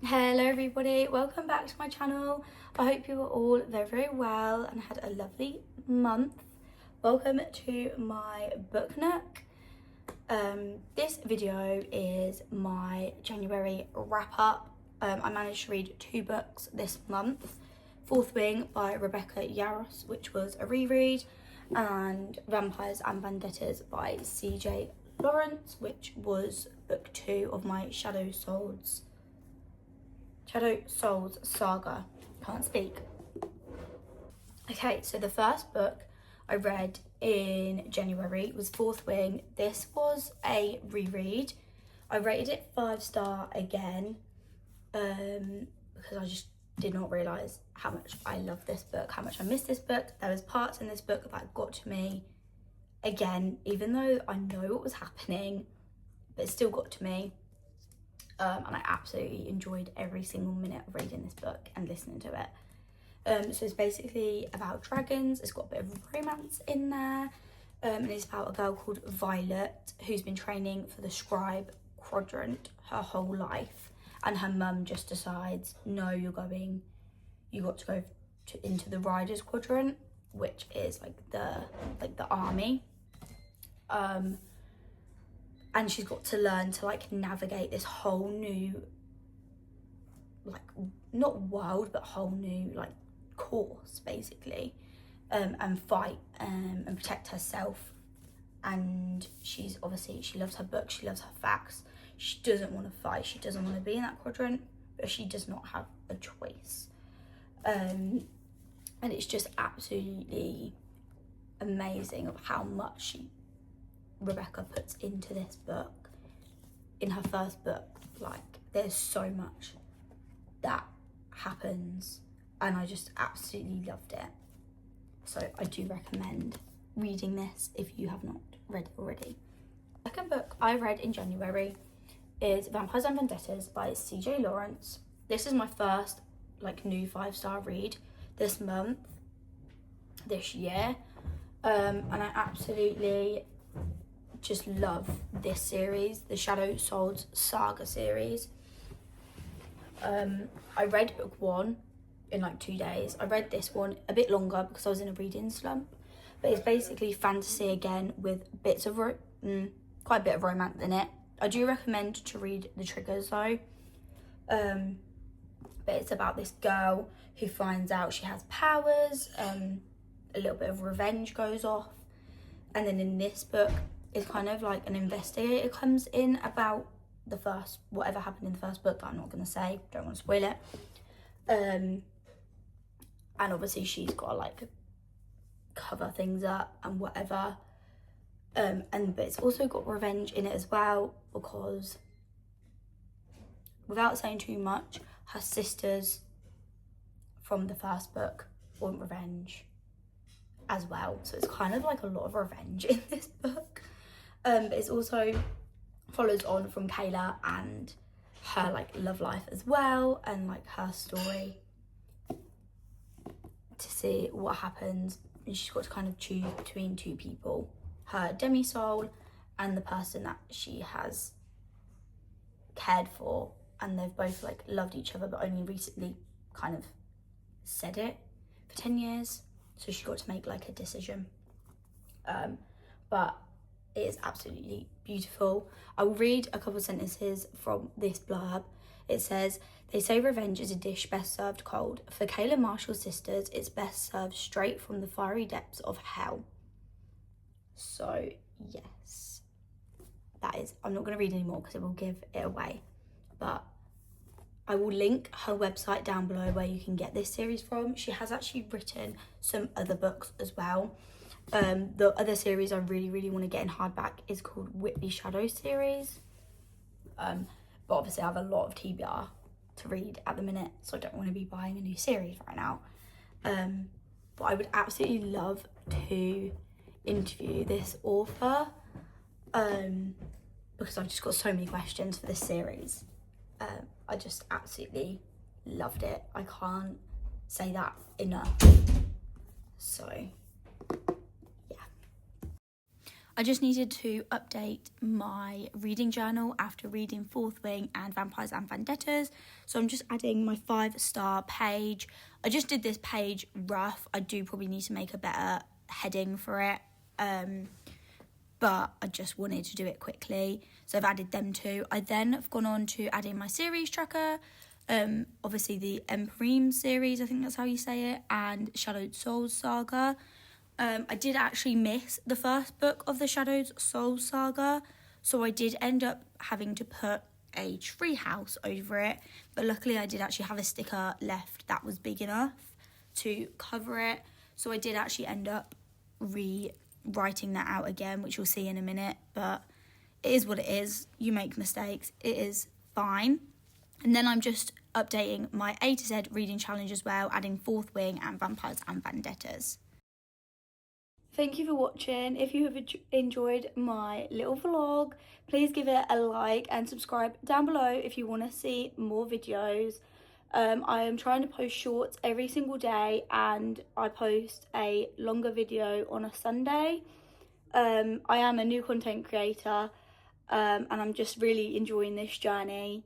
Hello everybody, welcome back to my channel. I hope you are all very well and had a lovely month. Welcome to my book nook. This video is my January wrap up. I managed to read 2 books this month. Fourth Wing by Rebecca Yarros, which was a reread, and Vampires and Vendettas by CJ Lawrence, which was book 2 of my Shadow Souls saga. Can't speak. Okay, so the first book I read in January was Fourth Wing. This was a reread. I rated it 5-star again because I just did not realise how much I love this book, how much I missed this book. There was parts in this book that got to me again, even though I know what was happening, but it still got to me. And I absolutely enjoyed every single minute of reading this book and listening to it. So it's basically about dragons. It's got a bit of romance in there. And it's about a girl called Violet who's been training for the scribe quadrant her whole life. And her mum just decides, no, you got to go into the riders quadrant, which is like the army. And she's got to learn to like navigate this whole new, like, not world, but whole new like course basically, and fight and protect herself. And she loves her books, she loves her facts. She doesn't want to fight, she doesn't want to be in that quadrant, but she does not have a choice. And it's just absolutely amazing of how much Rebecca puts into this book. In her first book, like, there's so much that happens and I just absolutely loved it. So I do recommend reading this if you have not read it already. The second book I read in January is Vampires and Vendettas by CJ Lawrence. This is my first like new 5-star read this year, and I absolutely just love this series, the Shadow Souls saga series. I read book 1 in like 2 days. I read this one a bit longer because I was in a reading slump, but it's basically fantasy again with bits of quite a bit of romance in it. I do recommend to read the triggers though, but it's about this girl who finds out she has powers. A little bit of revenge goes off, and then in this book it's kind of like an investigator comes in about whatever happened in the first book that I'm not going to say, don't want to spoil it. And obviously she's got to like cover things up and whatever. But it's also got revenge in it as well, because without saying too much, her sisters from the first book want revenge as well. So it's kind of like a lot of revenge in this book. But it's also follows on from Kayla and her like love life as well, and like her story, to see what happens. And she's got to kind of choose between 2 people, her demi-soul and the person that she has cared for, and they've both like loved each other but only recently kind of said it for 10 years, so she got to make like a decision. But it is absolutely beautiful. I will read a couple sentences from this blurb. It says, they say revenge is a dish best served cold. For Kayla Marshall's sisters, it's best served straight from the fiery depths of hell. So yes, that is, I'm not going to read anymore because it will give it away, but I will link her website down below where you can get this series from. She has actually written some other books as well. The other series I really want to get in hardback is called Whitby Shadow series. But obviously I have a lot of TBR to read at the minute, so I don't want to be buying a new series right now. But I would absolutely love to interview this author, because I've just got so many questions for this series. I just absolutely loved it. I can't say that enough. So I just needed to update my reading journal after reading Fourth Wing and Vampires and Vendettas. So I'm just adding my 5-star page. I just did this page rough. I do probably need to make a better heading for it. But I just wanted to do it quickly. So I've added them too. I then have gone on to adding my series tracker. Obviously the Empyrean series, I think that's how you say it, and Shadowed Souls saga. I did actually miss the first book of the Shadowed Souls saga, so I did end up having to put a treehouse over it, but luckily I did actually have a sticker left that was big enough to cover it, so I did actually end up rewriting that out again, which you'll see in a minute, but it is what it is. You make mistakes, it is fine. And then I'm just updating my A to Z reading challenge as well, adding Fourth Wing and Vampires and Vendettas. Thank you for watching. If you have enjoyed my little vlog, please give it a like and subscribe down below if you want to see more videos. I am trying to post shorts every single day, and I post a longer video on a Sunday. I am a new content creator, and I'm just really enjoying this journey.